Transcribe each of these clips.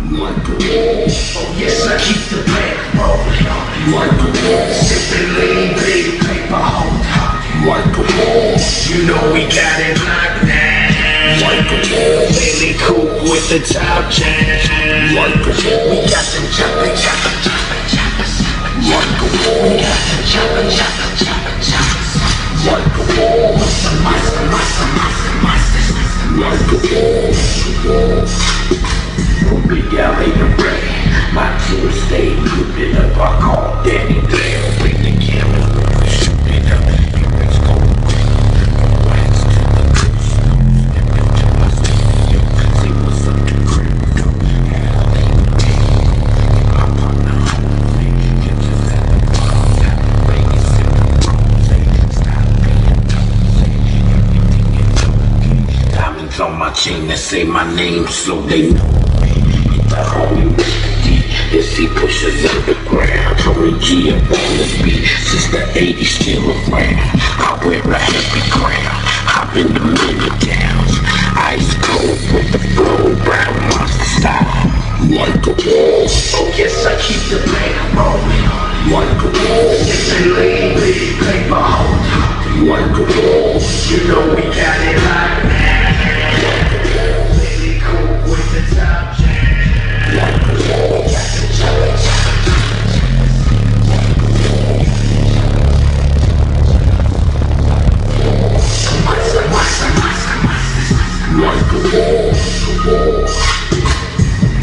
Like a wall. Oh yes, I keep the bag rolling. Like a wall. Sipping lean, big paper, hold hot. Like a wall. You know we got it locked down. Like a wall. Bailey coupe with the top jam. Like a wall. We got them chopping. Like a wall. We got them chopping. Like a wall. Like a wall. Big LA the rain. My team stayed whipping up. I call Danny Blair. Bring the camera, shoot it up. Let's go. Wax to the coast. And build to my studio. See what's up to crypto. LA my partner homie. Get just at the bottom. Vegas in the rose. Stop being toasty. Everything is okay. Diamonds on my chain that say my name so they know. The homie whiskey, as he pushes underground. Tony G up on the beat, since the 80s still around. I wear a happy crown, hop in the mini towns. Ice cold with the flow, brown monster style. Like a wall. Oh yes, I keep the band rolling. Like a wall. It's a lean, big paper hold. Like a wall. You know we got it like that. Like a wall. Baby cool with the top jam. Like a wall. Like a wall.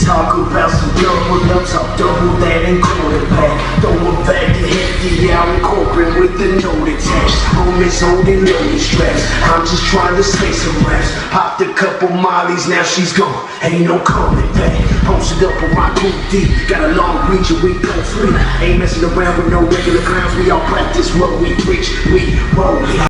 Talk about some double ups, I'll double that and quarterback. Throw it back to hefty out in corporate with the note attached. Homies holding loaded straps, I'm just trying to say some raps. Popped a couple mollies, now she's gone, ain't no coming back. Posted up on my coupe D, got a long reach and we go free. Ain't messing around with no regular clowns, we all practice what we preach, we roll.